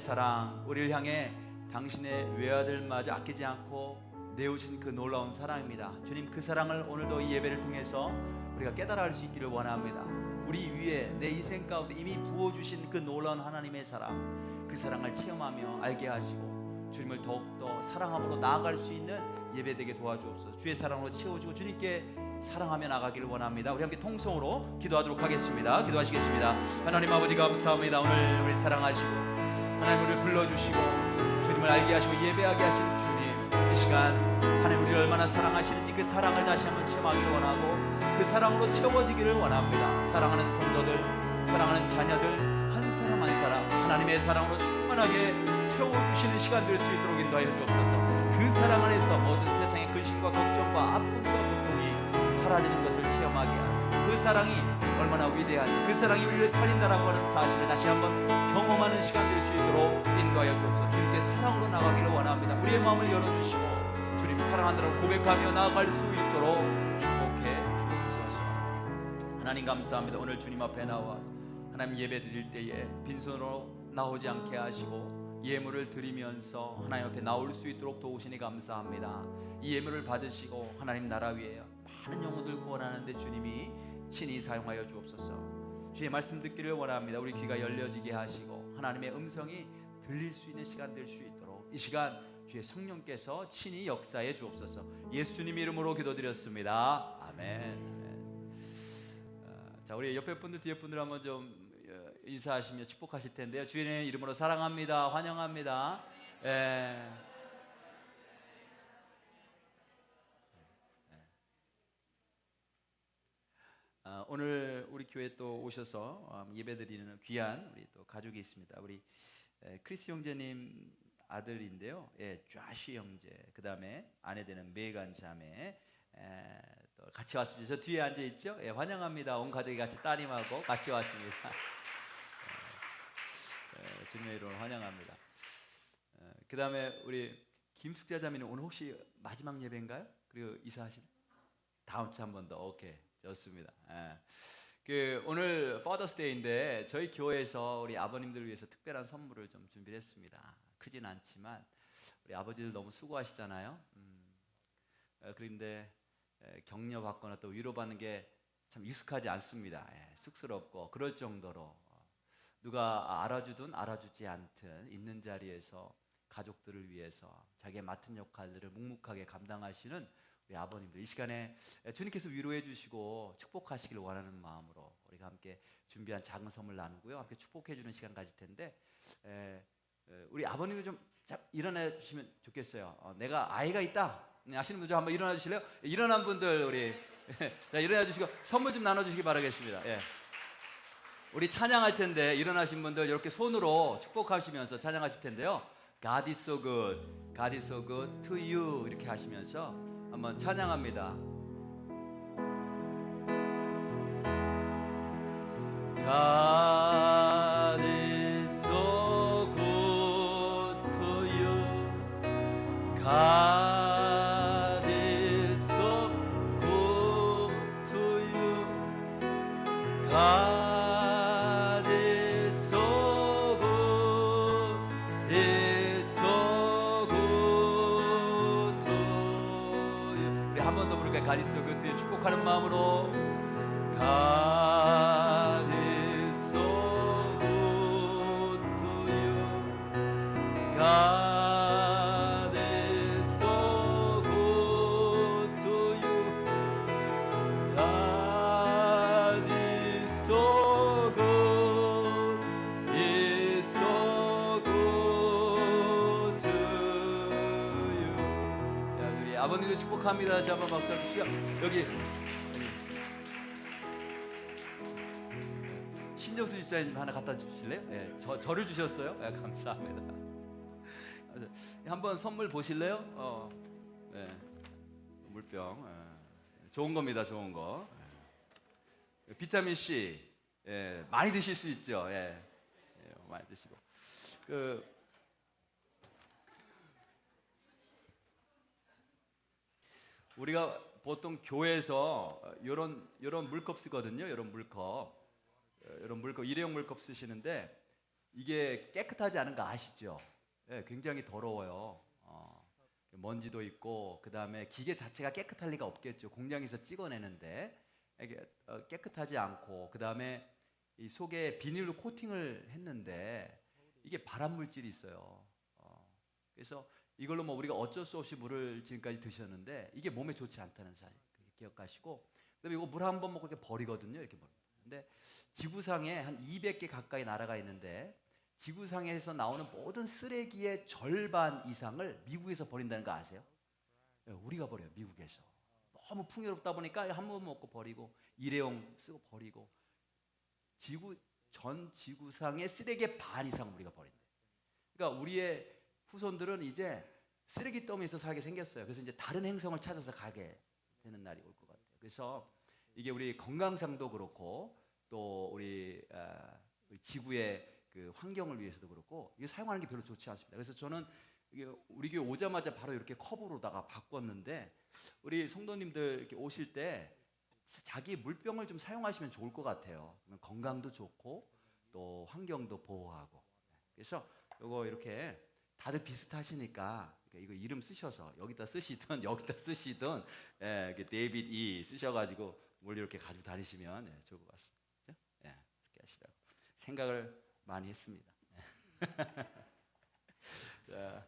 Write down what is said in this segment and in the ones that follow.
사랑, 우리를 향해 당신의 외아들마저 아끼지 않고 내오신 그 놀라운 사랑입니다. 주님, 그 사랑을 오늘도 이 예배를 통해서 우리가 깨달아 알 수 있기를 원합니다. 우리 위에 내 인생 가운데 이미 부어주신 그 놀라운 하나님의 사랑, 그 사랑을 체험하며 알게 하시고 주님을 더욱더 사랑함으로 나아갈 수 있는 예배되게 도와주옵소서. 주의 사랑으로 채워주고 주님께 사랑하며 나가기를 원합니다. 우리 함께 통성으로 기도하도록 하겠습니다. 기도하시겠습니다. 하나님 아버지, 감사합니다. 오늘 우리 사랑하시고 하나님 우리를 불러주시고 주님을 알게 하시고 예배하게 하시는 주님, 이 시간 하나님 우리를 얼마나 사랑하시는지 그 사랑을 다시 한번 체험하기를 원하고 그 사랑으로 채워지기를 원합니다. 사랑하는 성도들, 사랑하는 자녀들 한 사람 한 사람 하나님의 사랑으로 충만하게 채워주시는 시간 될 수 있도록 인도하여 주옵소서. 그 사랑 안에서 모든 세상의 근심과 걱정과 아픔과 고통이 사라지는 것을 체험하게 하시고 그 사랑이 얼마나 위대한지, 그 사랑이 우리를 살린다라고 하는 사실을 다시 한번 경험하는 시간 될 수 있도록 인도하여 주옵소서. 주님께 사랑으로 나가기를 원합니다. 우리의 마음을 열어주시고 주님 사랑한다고 고백하며 나아갈 수 있도록 축복해 주옵소서. 하나님 감사합니다. 오늘 주님 앞에 나와 하나님 예배 드릴 때에 빈손으로 나오지 않게 하시고 예물을 드리면서 하나님 앞에 나올 수 있도록 도우시니 감사합니다. 이 예물을 받으시고 하나님 나라 위에 많은 영혼들 구원하는데 주님이 친히 사용하여 주옵소서. 주의 말씀 듣기를 원합니다. 우리 귀가 열려지게 하시고 하나님의 음성이 들릴 수 있는 시간 될 수 있도록 이 시간 주의 성령께서 친히 역사해 주옵소서. 예수님 이름으로 기도드렸습니다. 아멘. 자, 우리 옆에 분들 뒤에 분들 한번 좀 인사하시며 축복하실 텐데요. 주님의 이름으로 사랑합니다. 환영합니다. 오늘 우리 교회 또 오셔서 예배드리는 귀한 우리 또 가족이 있습니다. 우리 크리스 형제님 아들인데요. 좌시 형제, 그 다음에 아내 되는 메간 자매 또 같이 왔습니다. 저 뒤에 앉아 있죠. 환영합니다. 온 가족이 같이 따님하고 같이 왔습니다. 주님의 이름으로 환영합니다. 그 다음에 우리 김숙자 자매는 오늘 혹시 마지막 예배인가요? 그리고 이사하시는? 다음 주 한 번 더. 오케이, 좋습니다. 오늘 파더스데이인데 저희 교회에서 우리 아버님들을 위해서 특별한 선물을 좀 준비했습니다. 크진 않지만 우리 아버지들 너무 수고하시잖아요. 그런데 격려받거나 또 위로받는 게 참 익숙하지 않습니다. 쑥스럽고 그럴 정도로 누가 알아주든 알아주지 않든 있는 자리에서 가족들을 위해서 자기의 맡은 역할들을 묵묵하게 감당하시는 우리 아버님들, 이 시간에 주님께서 위로해 주시고 축복하시길 원하는 마음으로 우리가 함께 준비한 작은 선물 나누고요, 함께 축복해 주는 시간 가질 텐데 우리 아버님을 좀 일어나 주시면 좋겠어요. 내가 아이가 있다 아시는 분들 한번 일어나 주실래요? 일어난 분들 우리 자, 일어나 주시고 선물 좀 나눠 주시기 바라겠습니다. 우리 찬양할 텐데 일어나신 분들 이렇게 손으로 축복하시면서 찬양하실 텐데요. God is so good, God is so good to you 이렇게 하시면서 한번 찬양합니다. God is so good to you. God is so good to you. God is so good, is so good to you. 우리 한 번 더 부를까요? God is so good to you. 축복하는 마음으로 God is so good to you. God is so good to you. God is so good, is so good to you. 야, 우리 아버님을 축복합니다. 다시 한번 박수 주시죠. 여기 신정수 집사님 하나 갖다 주실래요? 저를 주셨어요. 감사합니다. 한번 선물 보실래요? 물병. 좋은 겁니다. 좋은 거. 비타민 C 많이 드실 수 있죠. 많이 드시고. 우리가 보통 교회에서 이런 물컵 쓰거든요. 이런 물컵 일회용 물컵 쓰시는데 이게 깨끗하지 않은 거 아시죠? 예, 굉장히 더러워요. 먼지도 있고 그 다음에 기계 자체가 깨끗할 리가 없겠죠. 공장에서 찍어내는데 이게 깨끗하지 않고 그 다음에 이 속에 비닐로 코팅을 했는데 이게 발암 물질이 있어요. 그래서 이걸로 뭐 우리가 어쩔 수 없이 물을 지금까지 드셨는데 이게 몸에 좋지 않다는 사실 기억하시고, 그다음에 이거 물 한 번 먹고 이렇게 버리거든요. 이렇게 버립니다. 근데 지구상에 한 200개 가까이 나라가 있는데 지구상에서 나오는 모든 쓰레기의 절반 이상을 미국에서 버린다는 거 아세요? 예, 우리가 버려요. 미국에서. 너무 풍요롭다 보니까 한 번 먹고 버리고 일회용 쓰고 버리고 전 지구상의 쓰레기의 반 이상 우리가 버린대. 그러니까 우리의 후손들은 이제 쓰레기 더미에서 살게 생겼어요. 그래서 이제 다른 행성을 찾아서 가게 되는 날이 올 것 같아요. 그래서 이게 우리 건강상도 그렇고 또 우리 지구의 그 환경을 위해서도 그렇고 이게 사용하는 게 별로 좋지 않습니다. 그래서 저는 이게 우리 교회 오자마자 바로 이렇게 컵으로다가 바꿨는데 우리 성도님들 이렇게 오실 때 자기 물병을 좀 사용하시면 좋을 것 같아요. 건강도 좋고 또 환경도 보호하고. 그래서 이거 이렇게 다들 비슷하시니까 이거 이름 쓰셔서 여기다 쓰시든 여기다 쓰시든 데이빗 E 쓰셔가지고 뭘 이렇게 가지고 다니시면 좋을 것 같습니다. 그렇죠? 그렇게 하시라고 생각을 많이 했습니다. 자,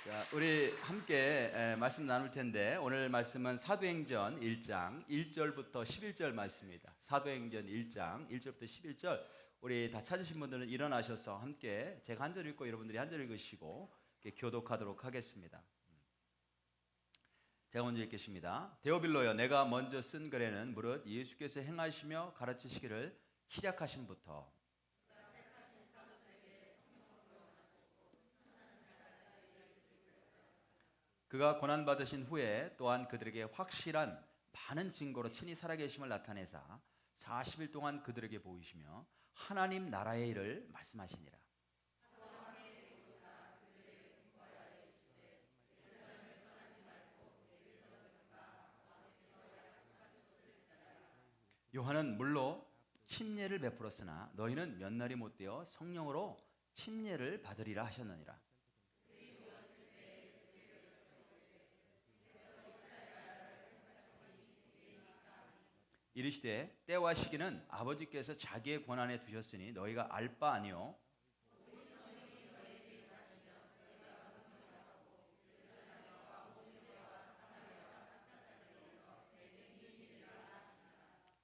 자, 우리 함께 말씀 나눌 텐데 오늘 말씀은 사도행전 1장 1절부터 11절 말씀입니다. 사도행전 1장 1절부터 11절 우리 다 찾으신 분들은 일어나셔서 함께 제가 한 절 읽고 여러분들이 한 절 읽으시고 교독하도록 하겠습니다. 제가 먼저 읽겠습니다. 데오빌로여, 내가 먼저 쓴 글에는 무릇 예수께서 행하시며 가르치시기를 시작하심부터 그가 고난받으신 후에 또한 그들에게 확실한 많은 증거로 친히 살아계심을 나타내사 40일 동안 그들에게 보이시며 하나님 나라의 일을 말씀하시니라. 요한은 물로 침례를 베풀었으나 너희는 몇 날이 못되어 성령으로 침례를 받으리라 하셨느니라. 이르시되 때와 시기는 아버지께서 자기의 권한에 두셨으니 너희가 알 바 아니요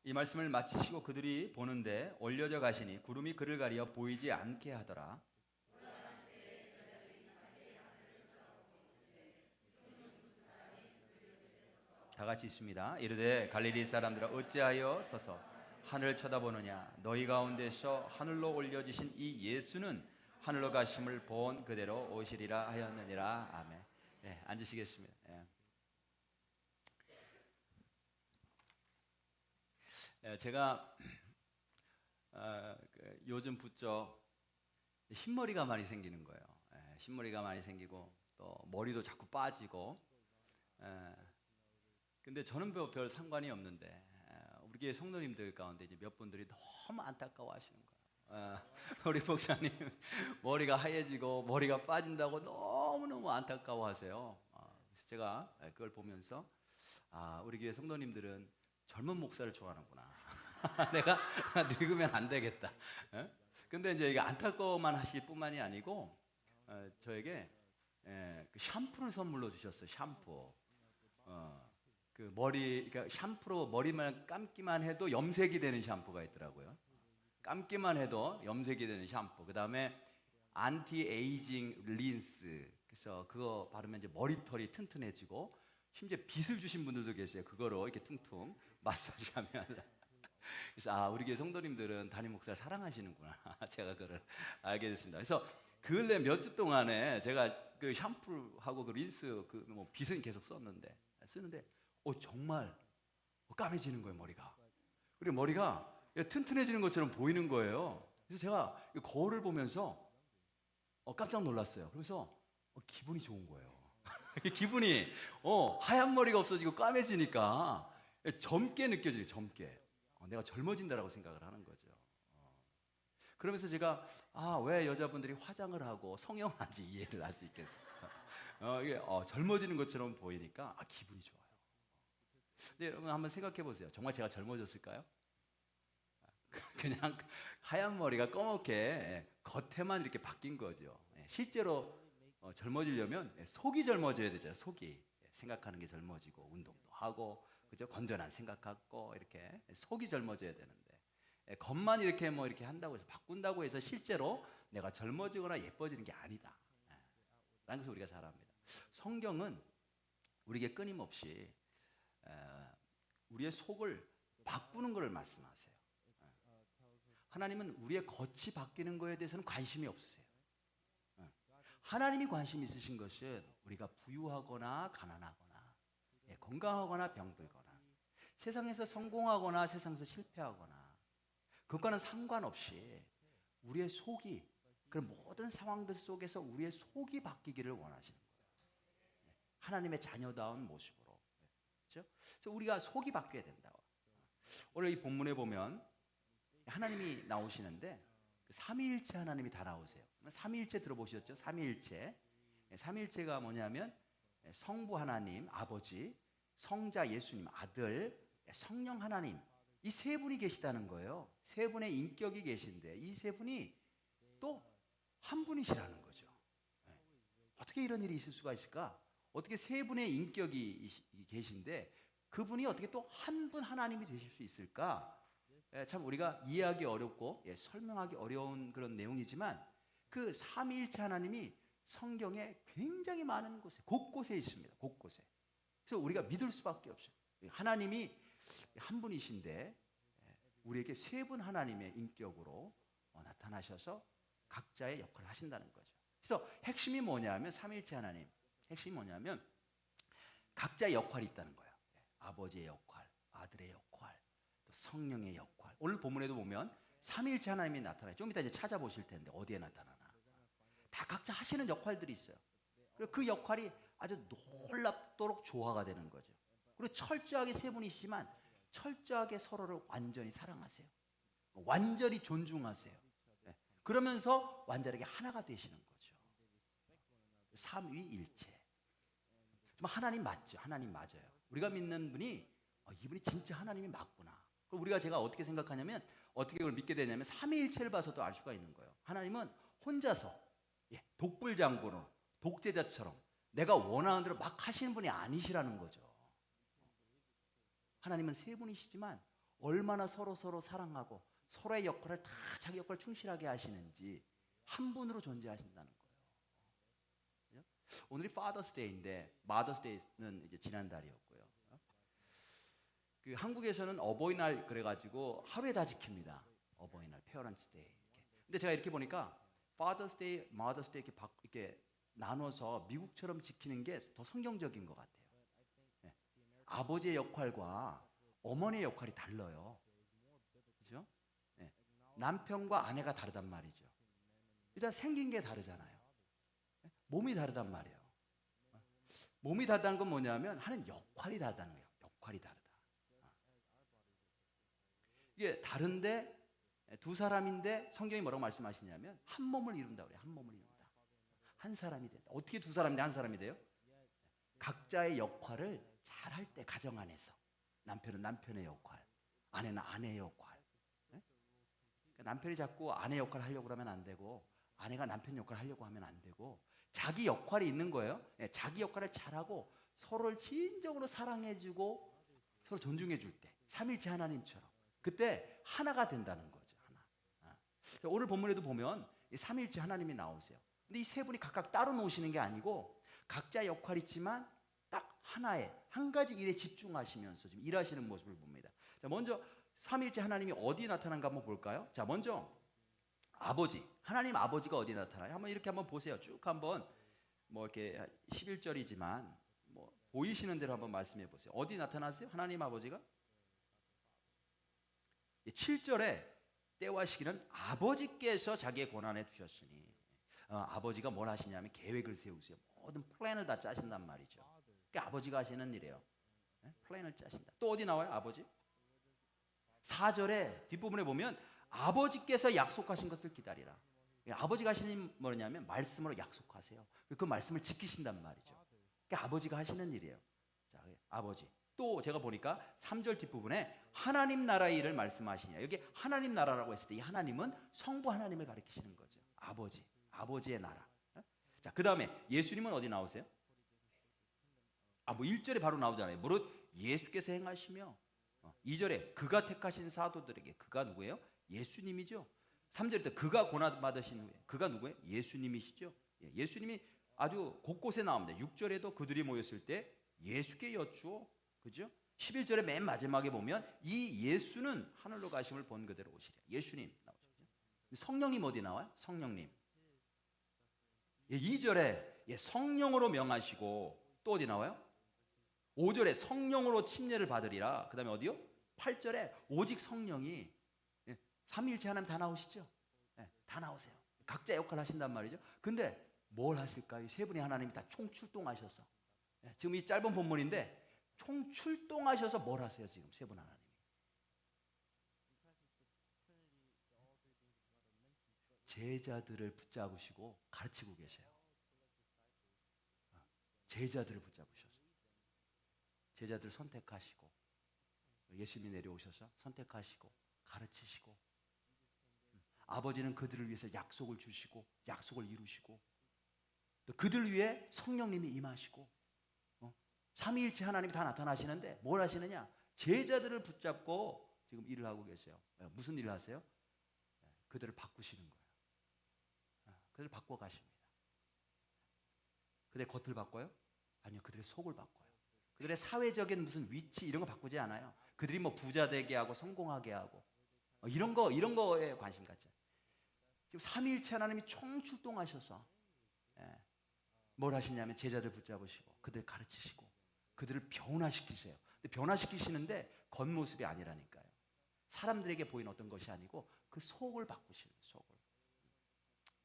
이 말씀을 마치시고 그들이 보는데 올려져 가시니 구름이 그를 가리어 보이지 않게 하더라. 다 같이 있습니다. 이르되 갈릴리 사람들아 어찌하여 서서 하늘을 쳐다보느냐. 너희 가운데서 하늘로 올려지신 이 예수는 하늘로 가심을 본 그대로 오시리라 하였느니라. 아멘. 앉으시겠습니다. 제가 요즘 부쩍 흰머리가 많이 생기는 거예요. 흰머리가 많이 생기고 또 머리도 자꾸 빠지고. 근데 저는 별 상관이 없는데 우리 교회 성도님들 가운데 이제 몇 분들이 너무 안타까워하시는 거예요. 우리 목사님 머리가 하얘지고 머리가 빠진다고 너무너무 안타까워하세요. 그래서 제가 그걸 보면서 우리 교회 성도님들은 젊은 목사를 좋아하는구나. 내가 늙으면 안 되겠다. 근데 이제 이게 안타까워만 하실 뿐만이 아니고 저에게 그 샴푸를 선물로 주셨어요. 샴푸. 그 머리, 그러니까 샴푸로 머리만 감기만 해도 염색이 되는 샴푸가 있더라고요. 감기만 해도 염색이 되는 샴푸. 그 다음에 안티 에이징 린스. 그래서 그거 바르면 이제 머리털이 튼튼해지고 심지어 빗을 주신 분들도 계세요. 그거로 이렇게 퉁퉁 마사지하면. 그래서 우리 교회 성도님들은 담임 목사를 사랑하시는구나. 제가 그걸 알게 됐습니다. 그래서 근래 몇 주 동안에 제가 그 샴푸하고 그 린스 그 뭐 빗은 계속 쓰는데 정말 까매지는 거예요, 머리가. 그리고 머리가 튼튼해지는 것처럼 보이는 거예요. 그래서 제가 거울을 보면서 깜짝 놀랐어요. 그래서 기분이 좋은 거예요. 기분이 하얀 머리가 없어지고 까매지니까 젊게 느껴져요, 젊게. 내가 젊어진다라고 생각을 하는 거죠. 그러면서 제가 왜 여자분들이 화장을 하고 성형을 하는지 이해를 할 수 있겠어요. 이게 젊어지는 것처럼 보이니까 기분이 좋아요. 근데 여러분 한번 생각해 보세요. 정말 제가 젊어졌을까요? 그냥 하얀 머리가 검게 겉에만 이렇게 바뀐 거죠. 실제로 젊어지려면 속이 젊어져야 되죠. 속이 생각하는 게 젊어지고 운동도 하고 그죠? 건전한 생각 갖고 이렇게 속이 젊어져야 되는데 겉만 이렇게 이렇게 한다고 해서 바꾼다고 해서 실제로 내가 젊어지거나 예뻐지는 게 아니다. 라는 것을 우리가 잘 압니다. 성경은 우리에게 끊임없이 우리의 속을 바꾸는 것을 말씀하세요. 하나님은 우리의 겉이 바뀌는 것에 대해서는 관심이 없으세요. 하나님이 관심 있으신 것은 우리가 부유하거나 가난하거나 건강하거나 병들거나 세상에서 성공하거나 세상에서 실패하거나 그것과는 상관없이 우리의 속이 그런 모든 상황들 속에서 우리의 속이 바뀌기를 원하시는 거예요. 하나님의 자녀다운 모습으로. 그렇죠? 그래서 우리가 속이 바뀌어야 된다. 오늘 이 본문에 보면 하나님이 나오시는데 삼위일체 하나님이 다 나오세요. 삼위일체 들어보셨죠? 삼위일체. 삼위일체가 뭐냐면 성부 하나님 아버지, 성자 예수님 아들, 성령 하나님 이 세 분이 계시다는 거예요. 세 분의 인격이 계신데 이 세 분이 또 한 분이시라는 거죠. 어떻게 이런 일이 있을 수가 있을까? 어떻게 세 분의 인격이 계신데 그분이 어떻게 또 한 분 하나님이 되실 수 있을까? 참 우리가 이해하기 어렵고 설명하기 어려운 그런 내용이지만 그 삼위일체 하나님이 성경에 굉장히 많은 곳에 곳곳에 있습니다. 곳곳에. 그래서 우리가 믿을 수밖에 없어요. 하나님이 한 분이신데 우리에게 세 분 하나님의 인격으로 나타나셔서 각자의 역할을 하신다는 거죠. 그래서 핵심이 뭐냐면 삼위일체 하나님 핵심이 뭐냐면 각자의 역할이 있다는 거예요. 아버지의 역할, 아들의 역할, 또 성령의 역할. 오늘 본문에도 보면 삼위일체 하나님이 나타나요. 좀 이따 이제 찾아보실 텐데 어디에 나타나나. 다 각자 하시는 역할들이 있어요. 그리고 그 역할이 아주 놀랍도록 조화가 되는 거죠. 그리고 철저하게 세 분이시지만 철저하게 서로를 완전히 사랑하세요. 완전히 존중하세요. 그러면서 완전하게 하나가 되시는 거죠. 삼위일체. 하나님 맞죠? 하나님 맞아요. 우리가 믿는 분이 이분이 진짜 하나님이 맞구나. 우리가 제가 어떻게 생각하냐면 어떻게 그걸 믿게 되냐면 삼위일체를 봐서도 알 수가 있는 거예요. 하나님은 혼자서 독불장군으로 독재자처럼 내가 원하는 대로 막 하시는 분이 아니시라는 거죠. 하나님은 세 분이시지만 얼마나 서로 사랑하고 서로의 역할을 다 자기 역할을 충실하게 하시는지 한 분으로 존재하신다는 거예요. 오늘이 Father's Day인데 Mother's Day는 이제 지난 달이었고요. 그 한국에서는 어버이날 그래가지고 하루에 다 지킵니다. 어버이날, Parents Day. 이렇게. 근데 제가 이렇게 보니까 Father's Day, Mother's Day 이렇게 나눠서 미국처럼 지키는 게 더 성경적인 것 같아요. 네. 아버지의 역할과 어머니의 역할이 달라요. 그렇죠? 네. 남편과 아내가 다르단 말이죠. 일단 생긴 게 다르잖아요. 네? 몸이 다르단 말이에요. 몸이 다르다는 건 뭐냐면 하는 역할이 다르다는 거예요. 역할이 다르다. 이게 다른데 두 사람인데 성경이 뭐라고 말씀하시냐면 한 몸을 이룬다 그래요. 한 몸을 이룬다. 한 사람이 된다. 어떻게 두 사람인데 한 사람이 돼요? 각자의 역할을 잘 할 때 가정 안에서 남편은 남편의 역할, 아내는 아내의 역할. 네? 그러니까 남편이 자꾸 아내 역할을 하려고 하면 안 되고 아내가 남편 역할을 하려고 하면 안 되고 자기 역할이 있는 거예요. 자기 역할을 잘하고 서로를 진정으로 사랑해주고 서로 존중해줄 때 삼일체 하나님처럼 그때 하나가 된다는 거죠. 하나. 오늘 본문에도 보면 이 삼일체 하나님이 나오세요. 근데 이 세 분이 각각 따로 노시는 게 아니고 각자 역할이 있지만 딱 하나의 한 가지 일에 집중하시면서 지금 일하시는 모습을 봅니다. 자, 먼저 삼일체 하나님이 어디 나타난가 한번 볼까요? 자, 먼저 아버지, 하나님 아버지가 어디 나타나요? 한번 이렇게 한번 보세요. 쭉 한번 뭐 이렇게 11절이지만 뭐 보이시는 대로 한번 말씀해 보세요. 어디 나타나세요? 하나님 아버지가 7절에 때와 시기는 아버지께서 자기의 권한에 두셨으니 아버지가 뭘 하시냐면 계획을 세우세요. 모든 플랜을 다 짜신단 말이죠. 그게 아버지가 하시는 일이에요. 플랜을 짜신다. 또 어디 나와요? 아버지? 4절에 뒷부분에 보면 아버지께서 약속하신 것을 기다리라. 아버지가 하시는 뭐냐면 말씀으로 약속하세요. 그 말씀을 지키신단 말이죠. 그게 아버지가 하시는 일이에요. 자, 아버지. 또 제가 보니까 3절 뒷부분에 하나님 나라의 일을 말씀하시냐. 여기 하나님 나라라고 했을 때 이 하나님은 성부 하나님을 가리키시는 거죠. 아버지, 아버지의 나라. 자, 그 다음에 예수님은 어디 나오세요? 뭐 1절에 바로 나오잖아요. 무릇 예수께서 행하시며 2절에 그가 택하신 사도들에게, 그가 누구예요? 예수님이죠. 3절에 또 그가 고난 받으신 후에, 그가 누구예요? 예수님이시죠. 예수님이 아주 곳곳에 나옵니다. 6절에도 그들이 모였을 때 예수께 여쭈어, 그죠? 11절에 맨 마지막에 보면 이 예수는 하늘로 가심을 본 그대로 오시랴. 예수님 나오죠. 성령님 어디 나와요? 성령님. 2절에 성령으로 명하시고, 또 어디 나와요? 5절에 성령으로 침례를 받으리라. 그 다음에 어디요? 8절에 오직 성령이, 삼위일체 하나님 다 나오시죠? 다 나오세요. 각자 역할 하신단 말이죠. 근데 뭘 하실까요? 세 분이 하나님이 다 총출동하셔서, 지금 이 짧은 본문인데 총출동하셔서 뭘 하세요? 지금 세 분 하나님이 제자들을 붙잡으시고 가르치고 계세요. 제자들을 붙잡으셔서 제자들 선택하시고, 예수님이 내려오셔서 선택하시고 가르치시고, 아버지는 그들을 위해서 약속을 주시고 약속을 이루시고, 또 그들 위해 성령님이 임하시고, 삼위일체 하나님이 다 나타나시는데 뭘 하시느냐? 제자들을 붙잡고 지금 일을 하고 계세요. 무슨 일을 하세요? 그들을 바꾸시는 거예요. 그들을 바꿔 가십니다. 그들의 겉을 바꿔요? 아니요, 그들의 속을 바꿔요. 그들의 사회적인 무슨 위치 이런 거 바꾸지 않아요. 그들이 뭐 부자 되게 하고 성공하게 하고 이런 거에 관심 갖지. 지금 삼위일체 하나님이 총출동하셔서 뭘 하시냐면 제자들 붙잡으시고 그들 가르치시고 그들을 변화시키세요. 근데 변화시키시는데 겉모습이 아니라니까요. 사람들에게 보이는 어떤 것이 아니고 그 속을 바꾸시는, 속을.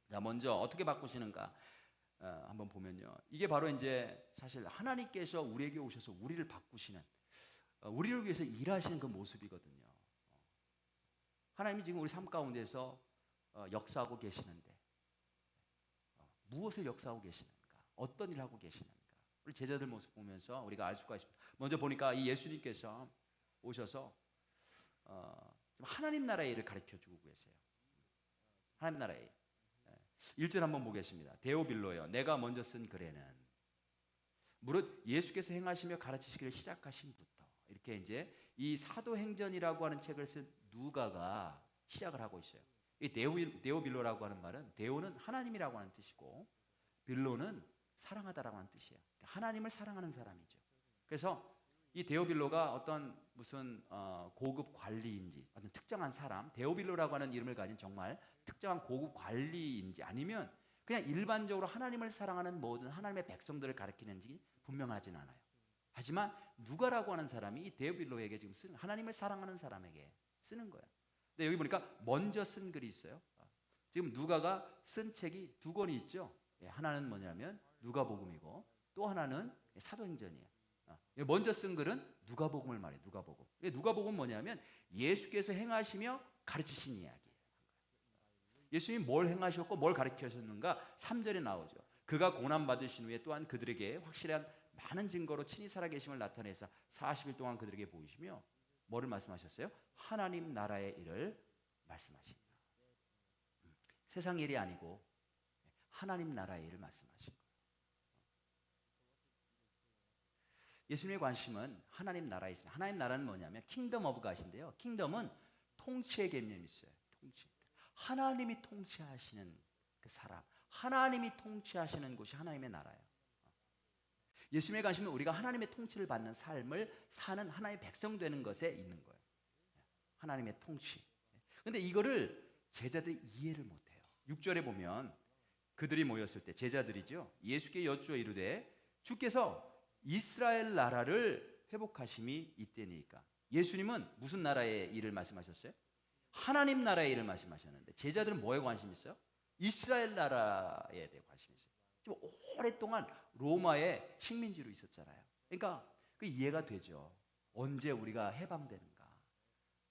자, 먼저 어떻게 바꾸시는가 한번 보면요. 이게 바로 이제 사실 하나님께서 우리에게 오셔서 우리를 바꾸시는, 우리를 위해서 일하시는 그 모습이거든요. 하나님이 지금 우리 삶 가운데서 역사하고 계시는데 무엇을 역사하고 계시는가? 어떤 일을 하고 계시는가? 우리 제자들 모습 보면서 우리가 알 수가 있습니다. 먼저 보니까 이 예수님께서 오셔서 하나님 나라의 일을 가르쳐주고 계세요. 하나님 나라의 일. 1절 한번 보겠습니다. 데오빌로여, 내가 먼저 쓴 글에는 무릇 예수께서 행하시며 가르치시기를 시작하신부터, 이렇게 이제 이 사도행전이라고 하는 책을 쓴 누가가 시작을 하고 있어요. 이 데오빌로라고 하는 말은, 데오는 하나님이라고 하는 뜻이고 빌로는 사랑하다라고 하는 뜻이에요. 하나님을 사랑하는 사람이죠. 그래서 이 데오빌로가 어떤 무슨 고급 관리인지, 어떤 특정한 사람, 데오빌로라고 하는 이름을 가진 정말 특정한 고급 관리인지, 아니면 그냥 일반적으로 하나님을 사랑하는 모든 하나님의 백성들을 가리키는지 분명하진 않아요. 하지만 누가라고 하는 사람이 이 데오빌로에게 지금 쓰는, 하나님을 사랑하는 사람에게 쓰는 거예요. 근데 여기 보니까 먼저 쓴 글이 있어요. 지금 누가가 쓴 책이 두 권이 있죠. 하나는 뭐냐면 누가복음이고 또 하나는 사도행전이에요. 먼저 쓴 글은 누가복음을 말해요. 누가복음. 누가복음은 뭐냐면 예수께서 행하시며 가르치신 이야기예요. 예수님이 뭘 행하셨고 뭘 가르치셨는가 3절에 나오죠. 그가 고난받으신 후에 또한 그들에게 확실한 많은 증거로 친히 살아계심을 나타내서 40일 동안 그들에게 보이시며 뭐를 말씀하셨어요? 하나님 나라의 일을 말씀하십니다. 세상 일이 아니고 하나님 나라의 일을 말씀하신 거예요. 예수님의 관심은 하나님 나라에 있습니다. 하나님 나라는 뭐냐면 킹덤 오브 갓인데요. 킹덤은 통치의 개념이 있어요. 통치. 하나님이 통치하시는 그 사람, 하나님이 통치하시는 곳이 하나님의 나라예요. 예수님의 관심은 우리가 하나님의 통치를 받는 삶을 사는 하나님의 백성 되는 것에 있는 거예요. 하나님의 통치. 그런데 이거를 제자들이 이해를 못해요. 6절에 보면 그들이 모였을 때, 제자들이죠, 예수께 여쭈어 이르되 주께서 이스라엘 나라를 회복하심이 이때니까. 예수님은 무슨 나라의 일을 말씀하셨어요? 하나님 나라의 일을 말씀하셨는데 제자들은 뭐에 관심이 있어요? 이스라엘 나라에 대해 관심이 있어요. 지금 오랫동안 로마의 식민지로 있었잖아요. 그러니까 그 이해가 되죠. 언제 우리가 해방되는가?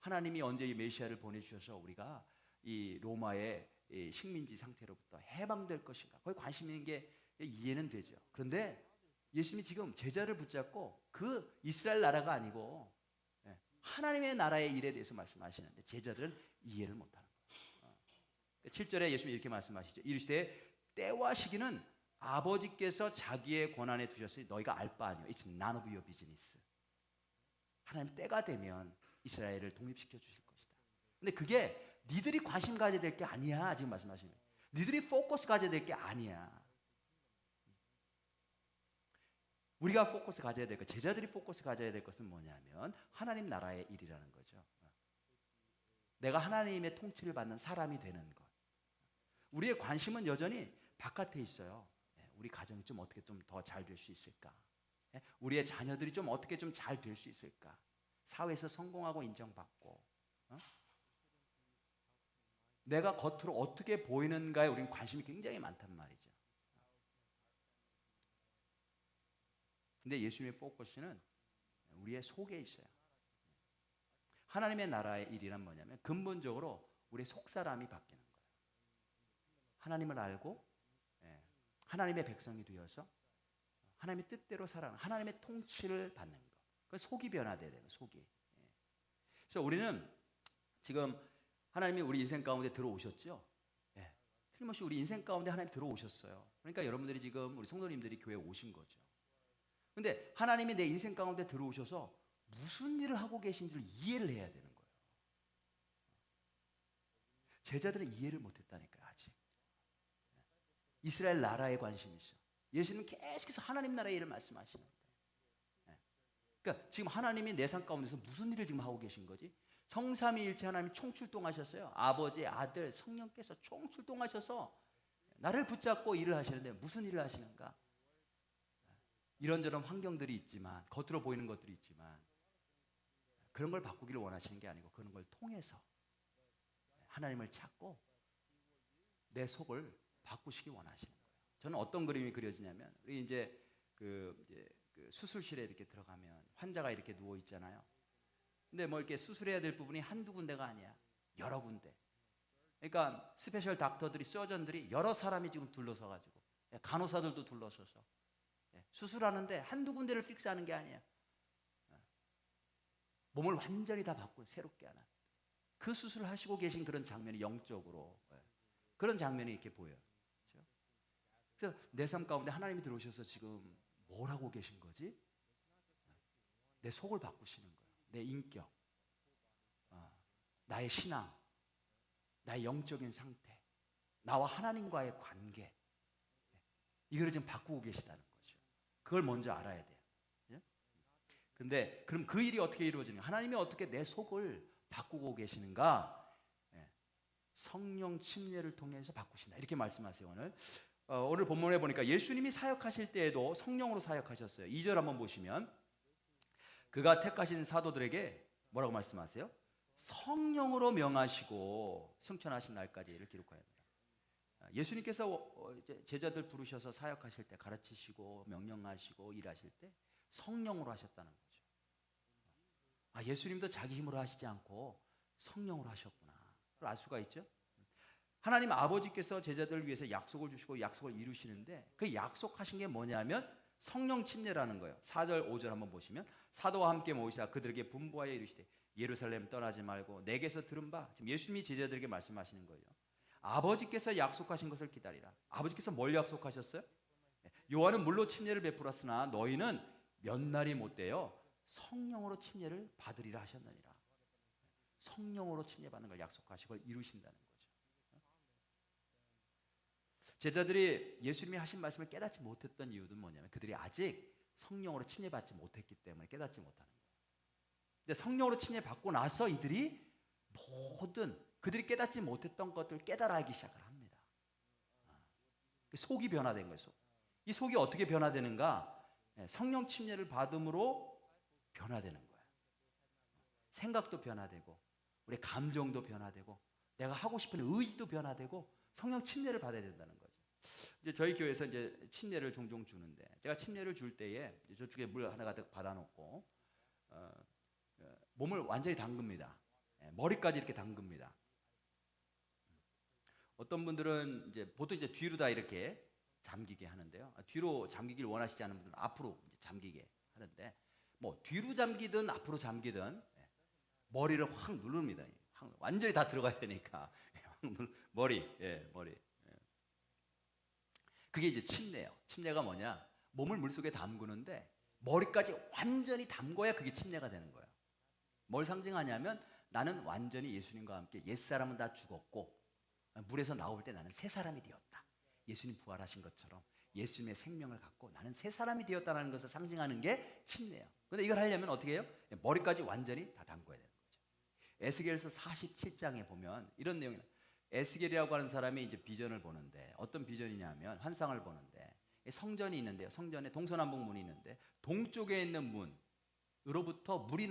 하나님이 언제 이 메시아를 보내주셔서 우리가 이 로마의 이 식민지 상태로부터 해방될 것인가? 거기 관심 있는 게 이해는 되죠. 그런데 예수님이 지금 제자를 붙잡고 그 이스라엘 나라가 아니고 하나님의 나라의 일에 대해서 말씀하시는데 제자들은 이해를 못하는 거예요. 7절에 예수님이 이렇게 말씀하시죠. 이르시되 때와 시기는 아버지께서 자기의 권한에 두셨으니 너희가 알 바 아니오. It's none of your business. 하나님 때가 되면 이스라엘을 독립시켜 주실 것이다. 근데 그게 니들이 관심 가져야 될 게 아니야. 지금 말씀하시는 거예요. 니들이 포커스 가져야 될 게 아니야. 우리가 포커스 가져야 될 것, 제자들이 포커스 가져야 될 것은 뭐냐면 하나님 나라의 일이라는 거죠. 내가 하나님의 통치를 받는 사람이 되는 것. 우리의 관심은 여전히 바깥에 있어요. 우리 가정이 좀 어떻게 좀 더 잘 될 수 있을까? 우리의 자녀들이 좀 어떻게 좀 잘 될 수 있을까? 사회에서 성공하고 인정받고, 내가 겉으로 어떻게 보이는가에 우리는 관심이 굉장히 많단 말이죠. 근데 예수님의 포커스는 우리의 속에 있어요. 하나님의 나라의 일이란 뭐냐면 근본적으로 우리의 속사람이 바뀌는 거예요. 하나님을 알고 하나님의 백성이 되어서 하나님의 뜻대로 살아가는, 하나님의 통치를 받는 것. 그 속이 변화돼야 돼요. 속이. 그래서 우리는 지금 하나님이 우리 인생 가운데 들어오셨죠. 틀림없이 우리 인생 가운데 하나님 들어오셨어요. 그러니까 여러분들이 지금 우리 성도님들이 교회에 오신 거죠. 근데 하나님이 내 인생 가운데 들어오셔서 무슨 일을 하고 계신지를 이해를 해야 되는 거예요. 제자들은 이해를 못했다니까요. 아직. 이스라엘 나라에 관심이 있어. 예수님은 계속해서 하나님 나라의 일을 말씀하시는데, 그러니까 지금 하나님이 내 삶 가운데서 무슨 일을 지금 하고 계신 거지? 성삼위일체 하나님이 총출동하셨어요. 아버지, 아들, 성령께서 총출동하셔서 나를 붙잡고 일을 하시는데 무슨 일을 하시는가? 이런저런 환경들이 있지만, 겉으로 보이는 것들이 있지만 그런 걸 바꾸기를 원하시는 게 아니고 그런 걸 통해서 하나님을 찾고 내 속을 바꾸시기 원하시는 거예요. 저는 어떤 그림이 그려지냐면, 우리 이제 그 수술실에 이렇게 들어가면 환자가 이렇게 누워 있잖아요. 근데 뭐 이렇게 수술해야 될 부분이 한두 군데가 아니야. 여러 군데. 그러니까 스페셜 닥터들이, 서전들이 여러 사람이 지금 둘러서 가지고, 간호사들도 둘러서서 수술하는데 한두 군데를 픽스하는 게 아니야. 몸을 완전히 다 바꾸고 새롭게 하는 그 수술을 하시고 계신 그런 장면이 영적으로 그런 장면이 이렇게 보여요. 그렇죠? 그래서 내 삶 가운데 하나님이 들어오셔서 지금 뭘 하고 계신 거지? 내 속을 바꾸시는 거예요. 내 인격, 나의 신앙, 나의 영적인 상태, 나와 하나님과의 관계, 이거를 지금 바꾸고 계시다는 거죠. 그걸 먼저 알아야 돼요. 근데 그럼 그 일이 어떻게 이루어지는가? 하나님이 어떻게 내 속을 바꾸고 계시는가? 성령 침례를 통해서 바꾸신다. 이렇게 말씀하세요. 오늘 본문에 보니까 예수님이 사역하실 때에도 성령으로 사역하셨어요. 2절 한번 보시면 그가 택하신 사도들에게 뭐라고 말씀하세요? 성령으로 명하시고 승천하신 날까지 이를 기록하였다. 예수님께서 제자들 부르셔서 사역하실 때, 가르치시고 명령하시고 일하실 때 성령으로 하셨다는 거죠. 예수님도 자기 힘으로 하시지 않고 성령으로 하셨구나. 그걸 알 수가 있죠. 하나님 아버지께서 제자들을 위해서 약속을 주시고 약속을 이루시는데 그 약속하신 게 뭐냐면 성령 침례라는 거예요. 4절 5절 한번 보시면 사도와 함께 모이사 그들에게 분부하여 이르시되 예루살렘 떠나지 말고 내게서 들은 바, 지금 예수님이 제자들에게 말씀하시는 거예요. 아버지께서 약속하신 것을 기다리라. 아버지께서 뭘 약속하셨어요? 요한은 물로 침례를 베풀었으나 너희는 몇 날이 못되어 성령으로 침례를 받으리라 하셨느니라. 성령으로 침례받는 걸 약속하시고 이루신다는 거죠. 제자들이 예수님이 하신 말씀을 깨닫지 못했던 이유는 뭐냐면 그들이 아직 성령으로 침례받지 못했기 때문에 깨닫지 못하는 거예요. 근데 성령으로 침례받고 나서 이들이 모든 그들이 깨닫지 못했던 것들을 깨달아하기 시작을 합니다. 속이 변화된 거예요. 이 속이 어떻게 변화되는가? 성령 침례를 받음으로 변화되는 거예요. 생각도 변화되고 우리 감정도 변화되고 내가 하고 싶은 의지도 변화되고 성령 침례를 받아야 된다는 거죠. 이제 저희 교회에서 이제 침례를 종종 주는데 제가 침례를 줄 때에 저쪽에 물 하나 가득 받아놓고 몸을 완전히 담급니다. 머리까지 이렇게 담급니다. 어떤 분들은 이제 보통 이제 뒤로 다 이렇게 잠기게 하는데요. 뒤로 잠기길 원하시지 않은 분들은 앞으로 이제 잠기게 하는데, 뭐 뒤로 잠기든 앞으로 잠기든 머리를 확 누릅니다. 완전히 다 들어가야 되니까 머리. 그게 이제 침례예요. 침례가 뭐냐? 몸을 물속에 담그는데 머리까지 완전히 담궈야 그게 침례가 되는 거예요. 뭘 상징하냐면 나는 완전히 예수님과 함께 옛사람은 다 죽었고 물에서 나올 때 나는 새 사람이 되었다. 예수님 부활하신 것처럼 예수님의 생명을 갖고 나는 새 사람이 되었다는 것을 상징하는 게 침례예요. 그런데 이걸 하려면 어떻게 해요? 머리까지 완전히 다 담궈야 되는 거죠. 에스겔서 47장에 보면 이런 내용이 나와요. 에스겔이라고 하는 사람이 이제 비전을 보는데, 어떤 비전이냐면 환상을 보는데, 성전이 있는데요. 성전에 동서남북 문이 있는데 동쪽에 있는 문으로부터 물이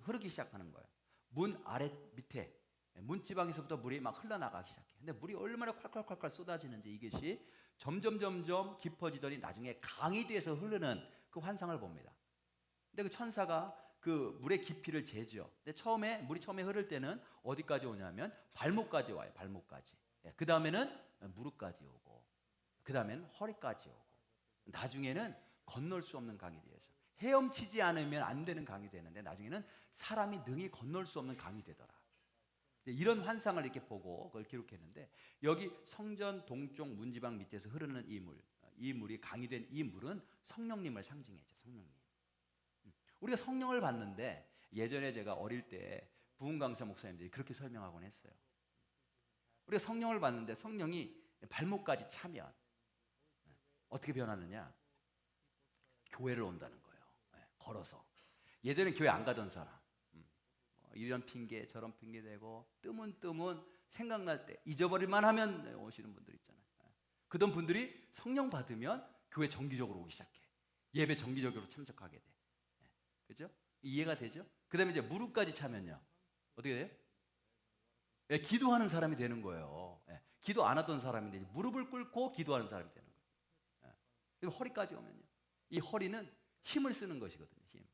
흐르기 시작하는 거예요. 문 아래 밑에 문지방에서부터 물이 막 흘러나가기 시작해. 근데 물이 얼마나 콸콸콸콸 쏟아지는지 이것이 점점 깊어지더니 나중에 강이 돼서 흐르는 그 환상을 봅니다. 근데 그 천사가 그 물의 깊이를 재죠. 근데 물이 처음에 흐를 때는 어디까지 오냐면 발목까지 와요. 발목까지. 그 다음에는 무릎까지 오고, 그 다음에는 허리까지 오고, 나중에는 건널 수 없는 강이 되어서 헤엄치지 않으면 안 되는 강이 되는데 나중에는 사람이 능히 건널 수 없는 강이 되더라. 이런 환상을 이렇게 보고 그걸 기록했는데, 여기 성전 동쪽 문지방 밑에서 흐르는 이 물이 강이 된 이 물은 성령님을 상징해죠. 성령님. 우리가 성령을 받는데, 예전에 제가 어릴 때 부흥 강사 목사님들이 그렇게 설명하곤 했어요. 우리가 성령을 받는데 성령이 발목까지 차면 어떻게 변하느냐? 교회를 온다는 거예요. 걸어서. 예전에 교회 안 가던 사람, 이런 핑계 저런 핑계 대고 뜨문 생각날 때 잊어버릴만 하면 오시는 분들 있잖아요. 그런 분들이 성령 받으면 교회 정기적으로 오기 시작해. 예배 정기적으로 참석하게 돼. 그죠? 이해가 되죠? 그 다음에 이제 무릎까지 차면요 어떻게 돼요? 기도하는 사람이 되는 거예요. 기도 안 하던 사람인데 무릎을 꿇고 기도하는 사람이 되는 거예요. 그리고 허리까지 오면요, 이 허리는 힘을 쓰는 것이거든요. 힘.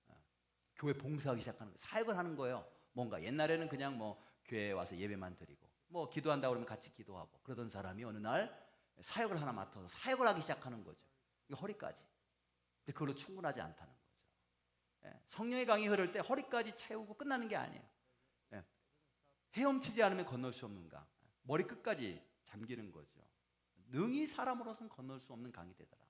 교회 봉사하기 시작하는 거예요. 사역을 하는 거예요. 뭔가 옛날에는 그냥 뭐 교회에 와서 예배만 드리고 뭐 기도한다고 그러면 같이 기도하고 그러던 사람이 어느 날 사역을 하나 맡아서 사역을 하기 시작하는 거죠. 이게 허리까지. 근데 그걸로 충분하지 않다는 거죠. 성령의 강이 흐를 때 허리까지 채우고 끝나는 게 아니에요. 헤엄치지 않으면 건널 수 없는 강. 머리 끝까지 잠기는 거죠. 능히 사람으로서는 건널 수 없는 강이 되더라.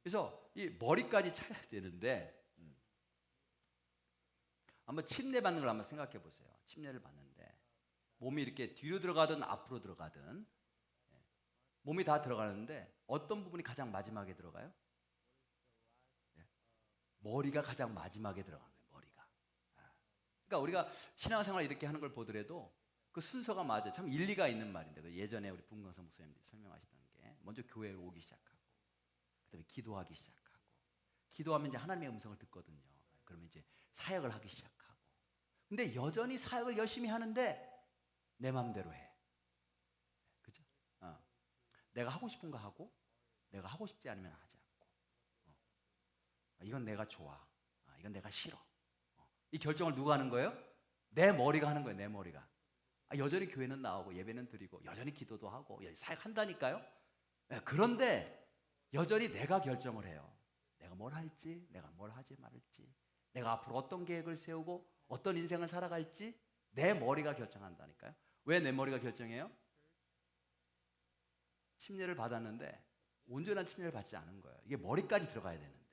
그래서 이 머리까지 차야 되는데, 한번 침례 받는 걸 한번 생각해 보세요. 침례를 받는데 몸이 이렇게 뒤로 들어가든 앞으로 들어가든 몸이 다 들어가는데 어떤 부분이 가장 마지막에 들어가요? 머리가 가장 마지막에 들어가는 거예요. 머리가. 그러니까 우리가 신앙생활 이렇게 하는 걸 보더라도 그 순서가 맞아요. 참 일리가 있는 말인데, 예전에 우리 부흥강사 목사님들이 설명하시던 게, 먼저 교회에 오기 시작하고 그다음에 기도하기 시작하고, 기도하면 이제 하나님의 음성을 듣거든요. 그러면 이제 사역을 하기 시작하고, 근데 여전히 사역을 열심히 하는데 내 마음대로 해. 그죠? 내가 하고 싶은 거 하고 내가 하고 싶지 않으면 하지 않고, 이건 내가 좋아, 이건 내가 싫어. 이 결정을 누가 하는 거예요? 내 머리가 하는 거예요. 내 머리가. 여전히 교회는 나오고 예배는 드리고 여전히 기도도 하고 사역한다니까요. 그런데 여전히 내가 결정을 해요. 내가 뭘 할지, 내가 뭘 하지 말을지, 내가 앞으로 어떤 계획을 세우고 어떤 인생을 살아갈지 내 머리가 결정한다니까요. 왜 내 머리가 결정해요? 침례를 받았는데 온전한 침례를 받지 않은 거예요. 이게 머리까지 들어가야 되는데.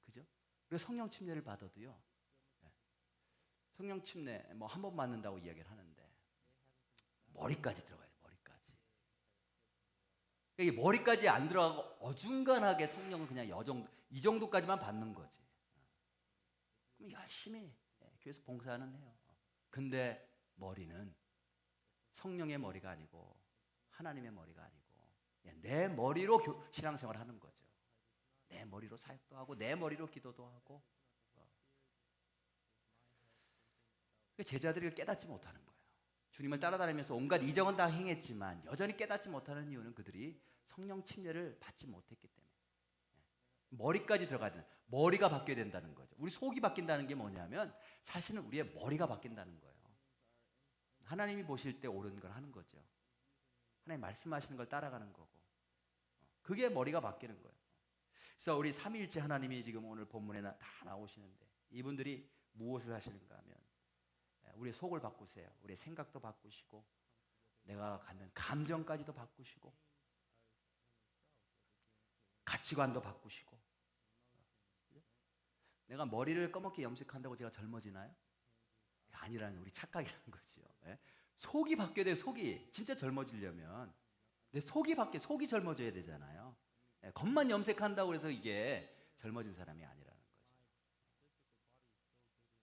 그죠? 그래서 성령 침례를 받아도요, 성령 침례 뭐 한 번 맞는다고 이야기를 하는데 머리까지 들어가야 돼요. 머리까지. 이게 머리까지 안 들어가고 어중간하게 성령을 그냥 이 정도까지만 받는 거지. 그럼 열심히 교회에서 봉사는 해요. 근데 머리는 성령의 머리가 아니고 하나님의 머리가 아니고 내 머리로 신앙생활을 하는 거죠. 내 머리로 사역도 하고 내 머리로 기도도 하고. 제자들이 깨닫지 못하는 거예요. 주님을 따라다니면서 온갖 이적은 다 행했지만 여전히 깨닫지 못하는 이유는 그들이 성령 침례를 받지 못했기 때문에. 머리까지 들어가야 된다. 머리가 바뀌어야 된다는 거죠. 우리 속이 바뀐다는 게 뭐냐면 사실은 우리의 머리가 바뀐다는 거예요. 하나님이 보실 때 옳은 걸 하는 거죠. 하나님 말씀하시는 걸 따라가는 거고, 그게 머리가 바뀌는 거예요. 그래서 우리 삼위일체 하나님이 지금 오늘 본문에 다 나오시는데 이분들이 무엇을 하시는가 하면 우리의 속을 바꾸세요. 우리의 생각도 바꾸시고 내가 갖는 감정까지도 바꾸시고 가치관도 바꾸시고. 내가 머리를 검게 염색한다고 제가 젊어지나요? 아니라는 우리 착각이라는 거죠. 속이 바뀌어야 돼요. 속이 진짜 젊어지려면 내 속이 속이 젊어져야 되잖아요. 겉만 염색한다고 해서 이게 젊어진 사람이 아니라는 거죠.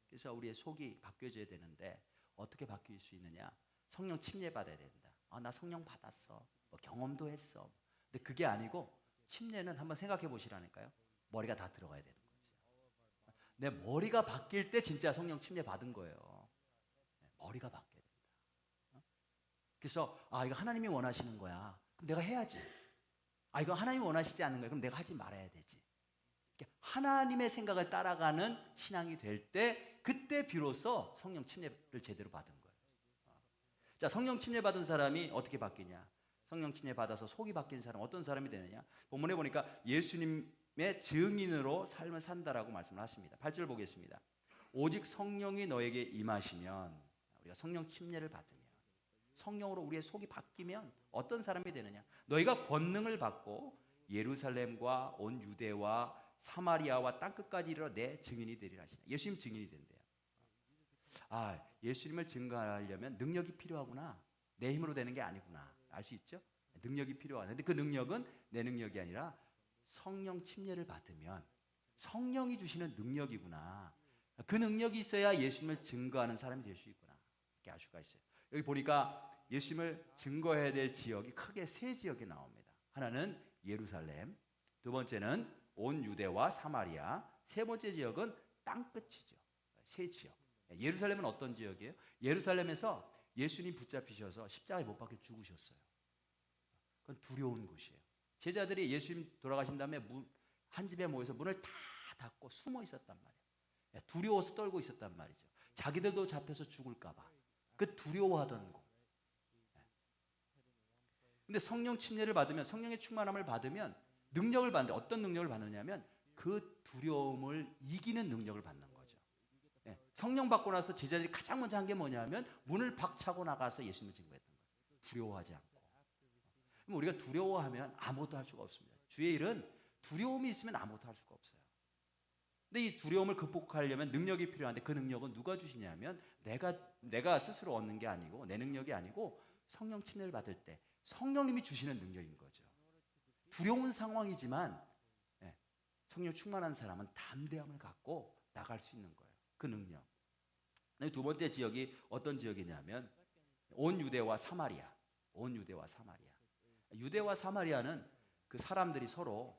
그래서 우리의 속이 바뀌어져야 되는데 어떻게 바뀔 수 있느냐? 성령 침례 받아야 된다. 나 성령 받았어. 뭐 경험도 했어. 근데 그게 아니고 침례는 한번 생각해 보시라니까요. 머리가 다 들어가야 되는 거죠. 내 머리가 바뀔 때 진짜 성령 침례 받은 거예요. 머리가 바뀌어야 된다. 그래서 이거 하나님이 원하시는 거야. 그럼 내가 해야지. 이거 하나님이 원하시지 않는 거야. 그럼 내가 하지 말아야 되지. 하나님의 생각을 따라가는 신앙이 될 때 그때 비로소 성령 침례를 제대로 받은 거예요. 자, 성령 침례 받은 사람이 어떻게 바뀌냐? 성령 침례 받아서 속이 바뀐 사람 어떤 사람이 되느냐? 본문에 보니까 예수님의 증인으로 삶을 산다라고 말씀을 하십니다. 8절 보겠습니다. 오직 성령이 너에게 임하시면, 우리가 성령 침례를 받으면, 성령으로 우리의 속이 바뀌면 어떤 사람이 되느냐? 너희가 권능을 받고 예루살렘과 온 유대와 사마리아와 땅끝까지 이르러 내 증인이 되리라 하시네. 예수님 증인이 된대요. 예수님을 증거하려면 능력이 필요하구나. 내 힘으로 되는 게 아니구나. 알 수 있죠? 능력이 필요하다. 근데 그 능력은 내 능력이 아니라 성령 침례를 받으면 성령이 주시는 능력이구나. 그 능력이 있어야 예수님을 증거하는 사람이 될 수 있구나. 이렇게 알 수가 있어요. 여기 보니까 예수님을 증거해야 될 지역이 크게 세 지역이 나옵니다. 하나는 예루살렘, 두 번째는 온 유대와 사마리아, 세 번째 지역은 땅끝이죠. 세 지역. 예루살렘은 어떤 지역이에요? 예루살렘에서 예수님 붙잡히셔서 십자가에 못 박혀 죽으셨어요. 그건 두려운 곳이에요. 제자들이 예수님 돌아가신 다음에 한 집에 모여서 문을 다 닫고 숨어 있었단 말이에요. 두려워서 떨고 있었단 말이죠. 자기들도 잡혀서 죽을까 봐. 그 두려워하던 곳. 근데 성령 침례를 받으면, 성령의 충만함을 받으면 능력을 받는데, 어떤 능력을 받느냐면 그 두려움을 이기는 능력을 받는 거죠. 성령 받고 나서 제자들이 가장 먼저 한 게 뭐냐면 문을 박차고 나가서 예수님을 증거했던 거예요. 두려워하지 않고. 그럼 우리가 두려워하면 아무것도 할 수가 없습니다. 주의 일은 두려움이 있으면 아무것도 할 수가 없어요. 근데 이 두려움을 극복하려면 능력이 필요한데 그 능력은 누가 주시냐면 내가 스스로 얻는 게 아니고, 내 능력이 아니고 성령 침례를 받을 때 성령님이 주시는 능력인 거죠. 두려운 상황이지만 성령 충만한 사람은 담대함을 갖고 나갈 수 있는 거예요. 그 능력. 두 번째 지역이 어떤 지역이냐면 온 유대와 사마리아. 온 유대와 사마리아. 유대와 사마리아는 그 사람들이 서로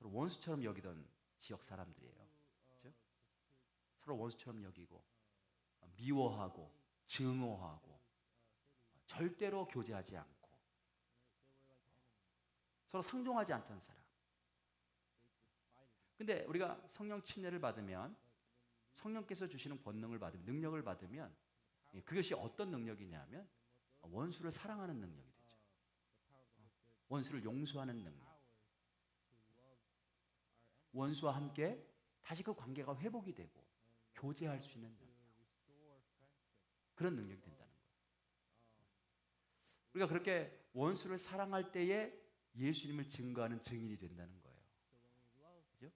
원수처럼 여기던 지역 사람들이에요. 그렇죠? 서로 원수처럼 여기고 미워하고 증오하고 절대로 교제하지 않고 서로 상종하지 않던 사람. 근데 우리가 성령 침례를 받으면, 성령께서 주시는 권능을 받으면, 능력을 받으면 그것이 어떤 능력이냐면 원수를 사랑하는 능력이 되죠. 원수를 용서하는 능력. 원수와 함께 다시 그 관계가 회복이 되고 교제할 수 있는 능력. 그런 능력이 된다는 거예요. 우리가 그렇게 원수를 사랑할 때에 예수님을 증거하는 증인이 된다는 거예요. 그렇죠?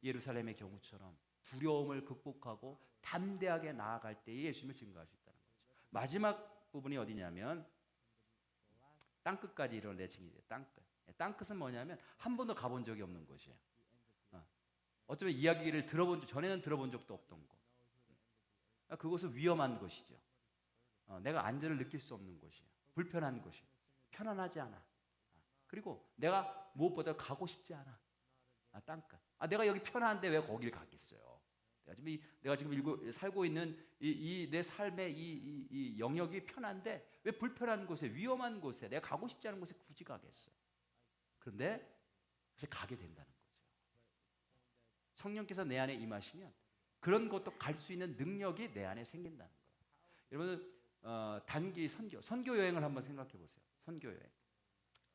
예루살렘의 경우처럼 두려움을 극복하고 담대하게 나아갈 때에 예수님을 증거할 수 있다는 거죠. 마지막 부분이 어디냐면 땅끝까지 이르러 내 증인이 돼요. 땅끝. 땅끝은 뭐냐면 한 번도 가본 적이 없는 곳이에요. 어쩌면 이야기를 전에는 들어본 적도 없던 곳. 그곳은 위험한 곳이죠. 내가 안전을 느낄 수 없는 곳이에요. 불편한 곳이에요. 편안하지 않아. 그리고 내가 무엇보다 가고 싶지 않아. 땅끝. 내가 여기 편한데 왜 거기를 가겠어요? 내가 지금 살고 있는 내 삶의 이 영역이 편한데 왜 불편한 곳에, 위험한 곳에, 내가 가고 싶지 않은 곳에 굳이 가겠어요? 그런데 그래서 가게 된다는 거예요. 성령께서 내 안에 임하시면 그런 것도 갈 수 있는 능력이 내 안에 생긴다는 거예요. 여러분 단기 선교 여행을 한번 생각해 보세요. 선교 여행.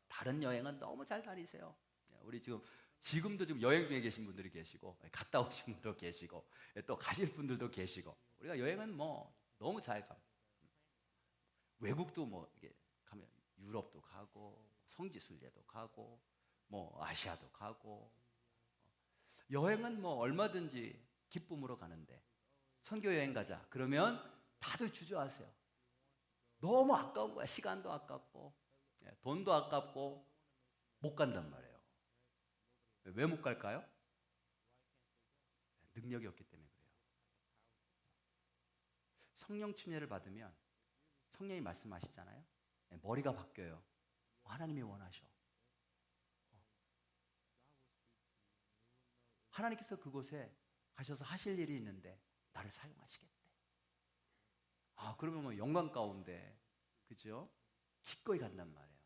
다른 여행은 너무 잘 다니세요. 우리 지금도 여행 중에 계신 분들이 계시고 갔다 오신 분도 계시고 또 가실 분들도 계시고 우리가 여행은 뭐 너무 잘 가. 외국도 뭐 이게 가면 유럽도 가고 성지순례도 가고 뭐 아시아도 가고 여행은 뭐 얼마든지 기쁨으로 가는데 선교 여행 가자 그러면 다들 주저하세요. 너무 아까운 거야. 시간도 아깝고 돈도 아깝고 못 간단 말이에요. 왜 못 갈까요? 능력이 없기 때문에 그래요. 성령 침례를 받으면 성령이 말씀하시잖아요. 머리가 바뀌어요. 하나님이 원하셔. 하나님께서 그곳에 가셔서 하실 일이 있는데 나를 사용하시겠대. 그러면 뭐 영광 가운데 그죠? 기꺼이 간단 말이에요.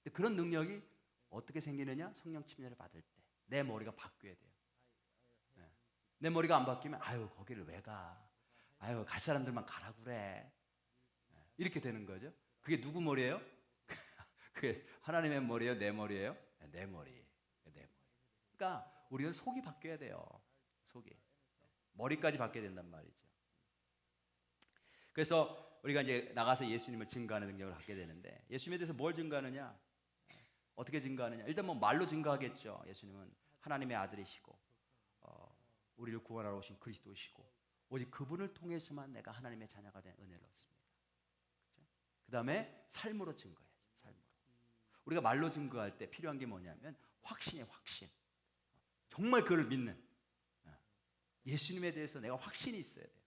근데 그런 능력이 어떻게 생기느냐? 성령 침례를 받을 때 내 머리가 바뀌어야 돼요. 내 머리가 안 바뀌면 거기를 왜 가? 갈 사람들만 가라 그래. 이렇게 되는 거죠. 그게 누구 머리예요? 그게 하나님의 머리예요? 내 머리예요? 내 머리. 그러니까 우리는 속이 바뀌어야 돼요. 속이. 머리까지 바뀌어야 된단 말이죠. 그래서 우리가 이제 나가서 예수님을 증거하는 능력을 갖게 되는데 예수님에 대해서 뭘 증거하느냐? 어떻게 증거하느냐? 일단 뭐 말로 증거하겠죠. 예수님은 하나님의 아들이시고 우리를 구원하러 오신 그리스도이시고 오직 그분을 통해서만 내가 하나님의 자녀가 된 은혜를 얻습니다. 그렇죠? 그 다음에 삶으로 증거해야죠. 삶으로. 우리가 말로 증거할 때 필요한 게 뭐냐면 확신이에요. 확신. 정말 그를 믿는 예수님에 대해서 내가 확신이 있어야 돼요.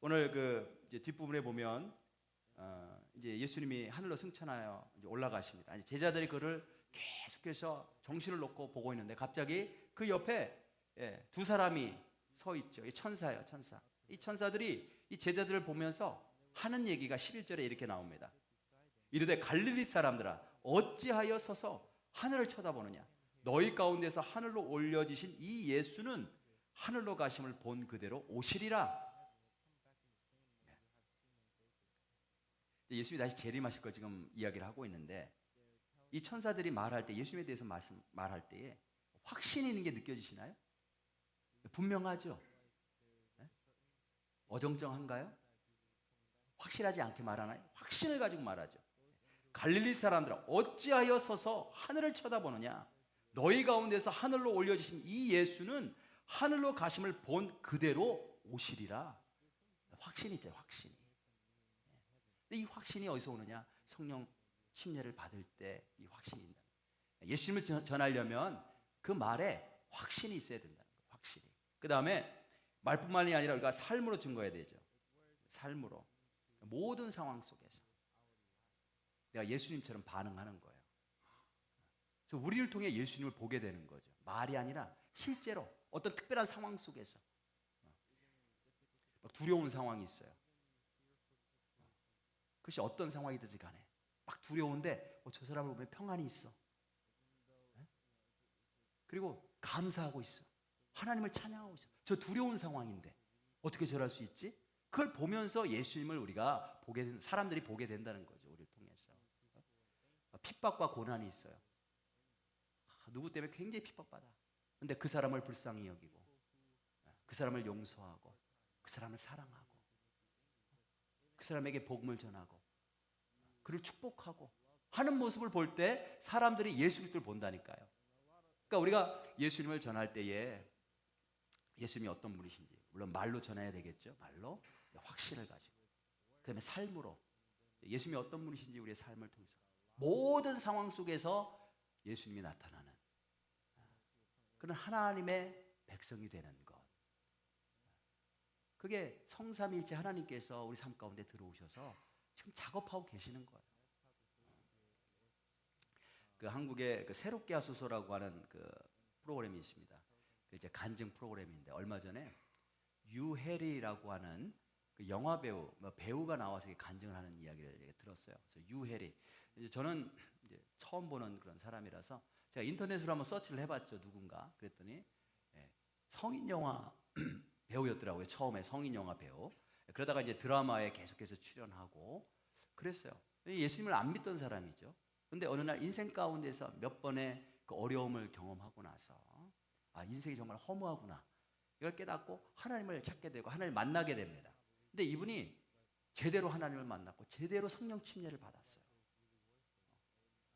오늘 이제 뒷부분에 보면 이제 예수님이 하늘로 승천하여 이제 올라가십니다. 이제 제자들이 그를 계속해서 정신을 놓고 보고 있는데 갑자기 그 옆에 두 사람이 서 있죠. 이 천사예요, 천사. 이 천사들이 이 제자들을 보면서 하는 얘기가 11절에 이렇게 나옵니다. 이르되 갈릴리 사람들아 어찌하여 서서 하늘을 쳐다보느냐? 너희 가운데서 하늘로 올려지신 이 예수는 하늘로 가심을 본 그대로 오시리라. 예수님이 다시 재림하실 걸 지금 이야기를 하고 있는데 이 천사들이 말할 때 예수님에 대해서 말할 때에 확신이 있는 게 느껴지시나요? 분명하죠? 어정쩡한가요? 확실하지 않게 말하나요? 확신을 가지고 말하죠. 갈릴리 사람들아 어찌하여 서서 하늘을 쳐다보느냐? 너희 가운데서 하늘로 올려지신 이 예수는 하늘로 가심을 본 그대로 오시리라. 확신이 있죠. 확신이. 근데 이 확신이 어디서 오느냐? 성령 침례를 받을 때 이 확신이 있다. 예수님을 전하려면 그 말에 확신이 있어야 된다는 거예요. 확신이. 그 다음에 말뿐만이 아니라 우리가 삶으로 증거해야 되죠. 삶으로. 모든 상황 속에서 내가 예수님처럼 반응하는 거예요. 그래서 우리를 통해 예수님을 보게 되는 거죠. 말이 아니라 실제로 어떤 특별한 상황 속에서 막 두려운 상황이 있어요. 그것이 어떤 상황이든지 간에 막 두려운데 저 사람을 보면 평안이 있어. 그리고 감사하고 있어. 하나님을 찬양하고 있어. 저 두려운 상황인데 어떻게 저럴 수 있지? 그걸 보면서 예수님을 우리가 사람들이 보게 된다는 거죠. 우리를 통해서. 핍박과 고난이 있어요. 누구 때문에 굉장히 핍박받아. 근데 그 사람을 불쌍히 여기고 그 사람을 용서하고 그 사람을 사랑하고 그 사람에게 복음을 전하고 그를 축복하고 하는 모습을 볼 때 사람들이 예수 그리스도를 본다니까요. 그러니까 우리가 예수님을 전할 때에 예수님이 어떤 분이신지 물론 말로 전해야 되겠죠. 말로 확신을 가지고 그다음에 삶으로 예수님이 어떤 분이신지 우리의 삶을 통해서 모든 상황 속에서 예수님이 나타나는 그런 하나님의 백성이 되는 것. 그게 성삼일체 하나님께서 우리 삶 가운데 들어오셔서 지금 작업하고 계시는 거예요. 그 한국의 그 새롭게 하소서라고 하는 그 프로그램이 있습니다. 그 이제 간증 프로그램인데 얼마 전에 유해리라고 하는 그 영화 배우가 나와서 간증을 하는 이야기를 들었어요. 그래서 유해리. 이제 저는 이제 처음 보는 그런 사람이라서 제가 인터넷으로 한번 서치를 해봤죠. 누군가. 그랬더니 성인 영화 배우였더라고요. 처음에 성인 영화 배우. 그러다가 이제 드라마에 계속해서 출연하고 그랬어요. 예수님을 안 믿던 사람이죠. 근데 어느 날 인생 가운데서 몇 번의 그 어려움을 경험하고 나서 인생이 정말 허무하구나 이걸 깨닫고 하나님을 찾게 되고 하나님을 만나게 됩니다. 근데 이분이 제대로 하나님을 만났고 제대로 성령 침례를 받았어요.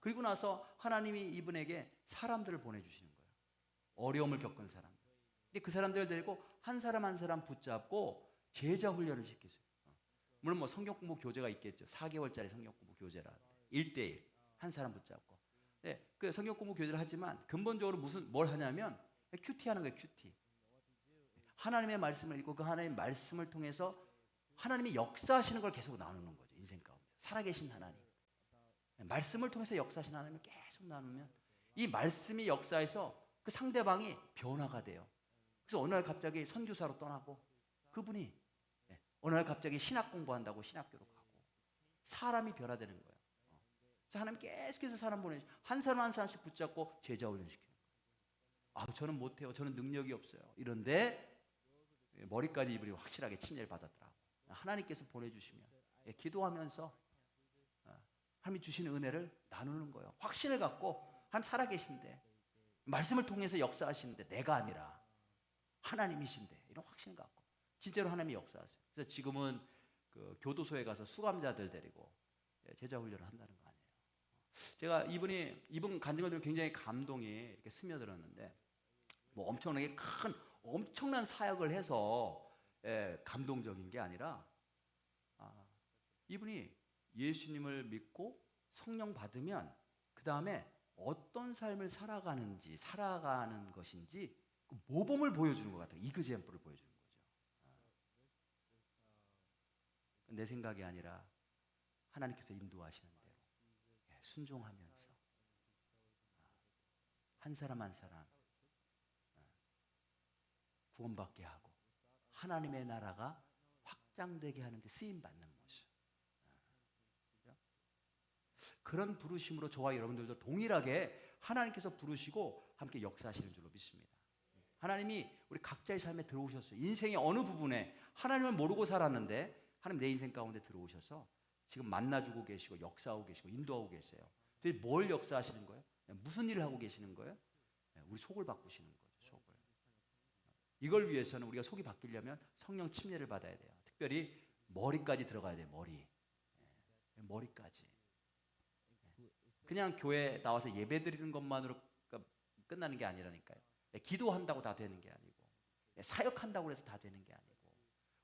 그리고 나서 하나님이 이분에게 사람들을 보내주시는 거예요. 어려움을 겪은 사람들. 근데 그 사람들을 데리고 한 사람 한 사람 붙잡고 제자 훈련을 시키세요. 물론 뭐 성경 공부 교재가 있겠죠. 4개월짜리 성경 공부 교재라 1:1 한 사람 붙잡고. 네, 그 성경 공부 교재를 하지만 근본적으로 뭘 하냐면 큐티 하는 거예요. 큐티. 하나님의 말씀을 읽고 그 하나님의 말씀을 통해서 하나님이 역사하시는 걸 계속 나누는 거죠. 인생 가운데 살아계신 하나님, 말씀을 통해서 역사하시는 하나님을 계속 나누면 이 말씀이 역사해서 그 상대방이 변화가 돼요. 그래서 어느 날 갑자기 선교사로 떠나고 그분이 어느 날 갑자기 신학 공부한다고 신학교로 가고 사람이 변화되는 거예요. 그래서 하나님 계속해서 사람 보내주시고 한 사람 한 사람씩 붙잡고 제자 훈련시키는 거예요. 저는 못해요. 저는 능력이 없어요. 이런데 머리까지 이분이 확실하게 침례를 받았더라고요. 하나님께서 보내주시면 기도하면서 하나님이 주시는 은혜를 나누는 거예요. 확신을 갖고 하나님 살아계신데 말씀을 통해서 역사하시는데 내가 아니라 하나님이신데 이런 확신을 갖고 진짜로 하나님이 역사하세요. 그래서 지금은 그 교도소에 가서 수감자들 데리고 제자 훈련을 한다는 거 아니에요. 제가 이분 간증을 들으면 굉장히 감동이 이렇게 스며들었는데 뭐 엄청난 사역을 해서 감동적인 게 아니라 이분이 예수님을 믿고 성령 받으면 그 다음에 어떤 삶을 살아가는 것인지 그 모범을 보여주는 것 같아요. 이그잼플을 보여주는 거죠. 내 생각이 아니라 하나님께서 인도하시는 대로 순종하면서 한 사람 한 사람 구원받게 하고 하나님의 나라가 확장되게 하는데 쓰임받는 모습. 그런 부르심으로 저와 여러분들도 동일하게 하나님께서 부르시고 함께 역사하시는 줄로 믿습니다. 하나님이 우리 각자의 삶에 들어오셨어요. 인생의 어느 부분에 하나님을 모르고 살았는데 하나님 내 인생 가운데 들어오셔서 지금 만나주고 계시고 역사하고 계시고 인도하고 계세요. 도대체 뭘 역사하시는 거예요? 무슨 일을 하고 계시는 거예요? 우리 속을 바꾸시는 거죠. 속을. 이걸 위해서는 우리가 속이 바뀌려면 성령 침례를 받아야 돼요. 특별히 머리까지 들어가야 돼요. 머리까지. 그냥 교회 나와서 예배 드리는 것만으로 끝나는 게 아니라니까요. 기도한다고 다 되는 게 아니고 사역한다고 해서 다 되는 게 아니고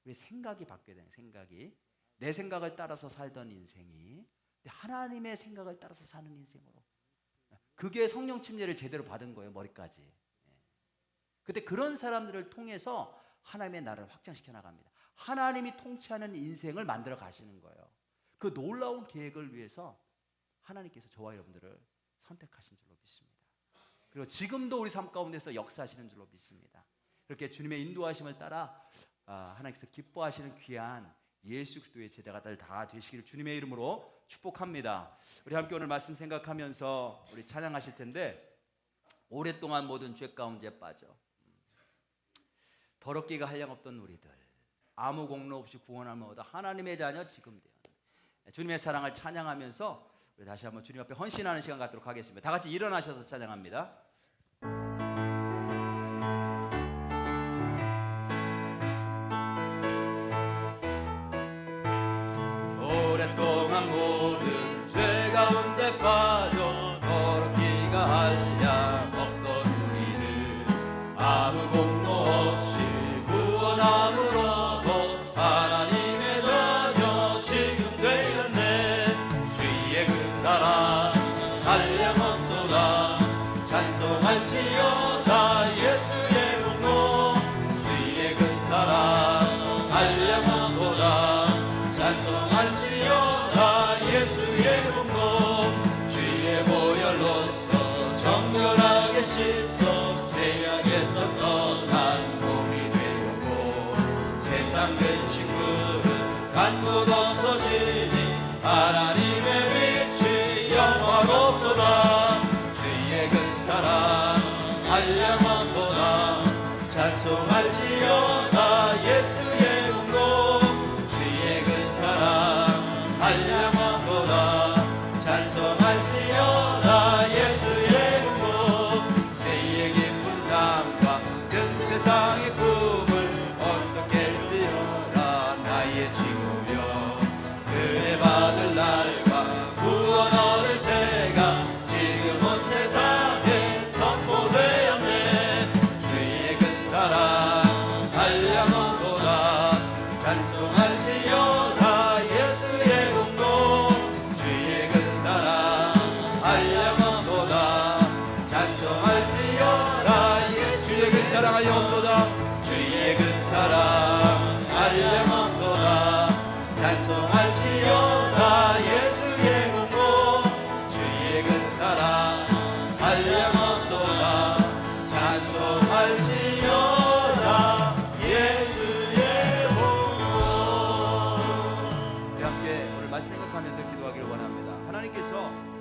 우리의 생각이 바뀌어야 되는 생각이 내 생각을 따라서 살던 인생이 하나님의 생각을 따라서 사는 인생으로 그게 성령 침례를 제대로 받은 거예요. 머리까지. 그때 그런 사람들을 통해서 하나님의 나라를 확장시켜 나갑니다. 하나님이 통치하는 인생을 만들어 가시는 거예요. 그 놀라운 계획을 위해서 하나님께서 저와 여러분들을 선택하신 줄로 믿습니다. 그리고 지금도 우리 삶 가운데서 역사하시는 줄로 믿습니다. 그렇게 주님의 인도하심을 따라 하나님께서 기뻐하시는 귀한 예수 그리스도의 제자가 다 되시기를 주님의 이름으로 축복합니다. 우리 함께 오늘 말씀 생각하면서 우리 찬양하실 텐데 오랫동안 모든 죄 가운데 빠져 더럽기가 한량없던 우리들 아무 공로 없이 구원함을 얻어 하나님의 자녀 지금 되어 주님의 사랑을 찬양하면서 우리 다시 한번 주님 앞에 헌신하는 시간 갖도록 하겠습니다. 다 같이 일어나셔서 찬양합니다. 오랫동안 모든 죄 가운데 빠져 더럽기가 한량 없던 우리를 아무 공로 없이 구원함을 얻어 하나님의 자녀 지금 되었네. 주의 그 사랑 한량 없도다 찬송할지어다 예수의 공로 주의 그 사랑 한량 없도다 찬송할지어다 예수의 공로 주의 보혈로서 정결하게 씻어 죄악에서 떠난 몸이 되었고 세상 근심들은 간곳 없어지니 하나님의 빛이 영화롭도다 주의 그 사랑 한량없도다 찬송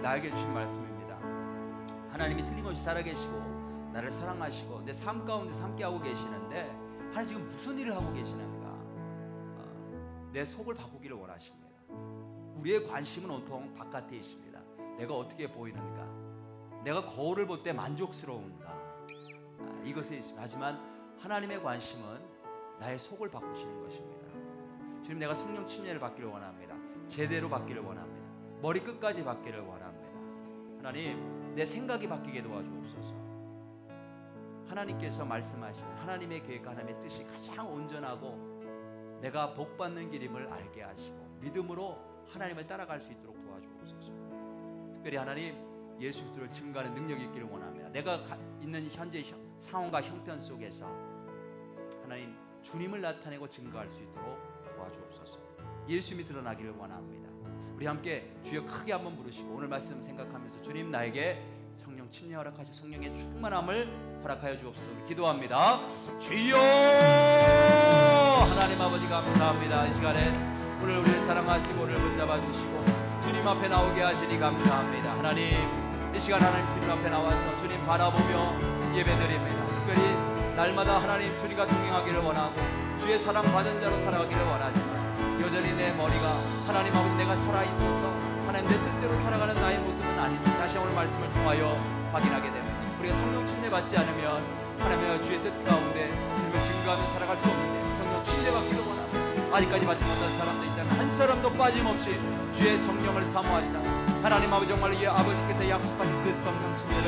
나에게 주신 말씀입니다. 하나님이 틀림없이 살아계시고 나를 사랑하시고 내 삶 가운데 함께하고 계시는데 하나님 지금 무슨 일을 하고 계시는가? 내 속을 바꾸기를 원하십니다. 우리의 관심은 온통 바깥에 있습니다. 내가 어떻게 보이는가? 내가 거울을 볼 때 만족스러운가? 이것에 있습니다. 하지만 하나님의 관심은 나의 속을 바꾸시는 것입니다. 주님, 내가 성령 침례를 받기를 원합니다. 제대로 받기를 원합니다. 머리 끝까지 받기를 원합니다. 하나님, 내 생각이 바뀌게 도와주옵소서. 하나님께서 말씀하시는 하나님의 계획과 하나님의 뜻이 가장 온전하고 내가 복받는 길임을 알게 하시고 믿음으로 하나님을 따라갈 수 있도록 도와주옵소서. 특별히 하나님, 예수 그리스도를 증거하는 능력이 있기를 원합니다. 내가 있는 현재 상황과 형편 속에서 하나님 주님을 나타내고 증거할 수 있도록 도와주옵소서. 예수님이 드러나기를 원합니다. 우리 함께 주여 크게 한번 부르시고 오늘 말씀 생각하면서 주님, 나에게 성령 침례 허락하시 성령의 충만함을 허락하여 주옵소서. 우리 기도합니다. 주여, 하나님 아버지 감사합니다. 이 시간에 오늘 우리를 사랑하시고 오늘 붙잡아 주시고 주님 앞에 나오게 하시니 감사합니다. 하나님, 이 시간 하나님 주님 앞에 나와서 주님 바라보며 예배드립니다. 특별히 날마다 하나님 주님과 동행하기를 원하고 주의 사랑 받은 자로 살아가기를 원하지만 여전히 내 머리가 하나님 아버지 내가 살아있어서 하나님 내 뜻대로 살아가는 나의 모습은 아닌지 다시 오늘 말씀을 통하여 확인하게 됩니다. 우리가 성령 침례 받지 않으면 하나님의 주의 뜻 가운데 주님을 증거하며 살아갈 수 없는데 성령 침례 받기를 원합니다. 아직까지 받지 못한 사람도 있다면 한 사람도 빠짐없이 주의 성령을 사모하시다가 하나님 아버지 정말 이 아버지께서 약속하신 그 성령 침례를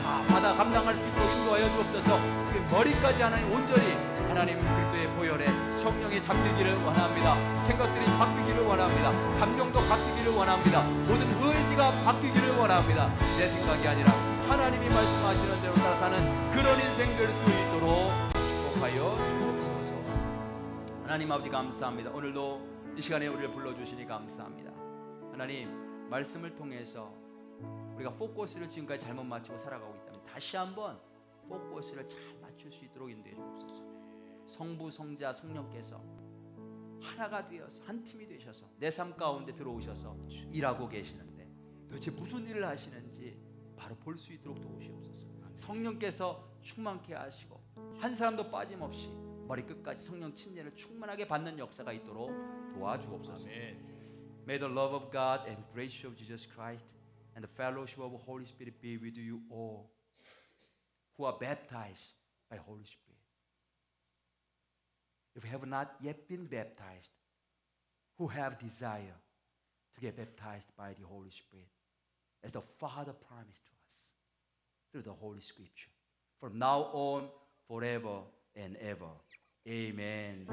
다 받아 감당할 수 있도록 인도하여 주옵소서. 그 머리까지 하나님 온전히 하나님 그리스도의 보혈에 성령에 잠기기를 원합니다. 생각들이 바뀌기를 원합니다. 감정도 바뀌기를 원합니다. 모든 의지가 바뀌기를 원합니다. 내 생각이 아니라 하나님이 말씀하시는 대로 따라 사는 그런 인생 될 수 있도록 축복하여 주옵소서. 하나님 아버지 감사합니다. 오늘도 이 시간에 우리를 불러주시니 감사합니다. 하나님, 말씀을 통해서 우리가 포커스를 지금까지 잘못 맞추고 살아가고 있다면 다시 한번 포커스를 잘 맞출 수 있도록 인도해 주옵소서. 성부, 성자, 성령께서 하나가 되어서 한 팀이 되셔서 내 삶 가운데 들어오셔서 일하고 계시는데 도대체 무슨 일을 하시는지 바로 볼 수 있도록 도우시옵소서. 성령께서 충만케 하시고 한 사람도 빠짐없이 머리 끝까지 성령 침례를 충만하게 받는 역사가 있도록 도와주옵소서. May the love of God and grace of Jesus Christ and the fellowship of the Holy Spirit be with you all who are baptized by Holy Spirit. If you have not yet been baptized, who have desire to get baptized by the Holy Spirit, as the Father promised to us through the Holy Scripture, from now on, forever and ever. Amen.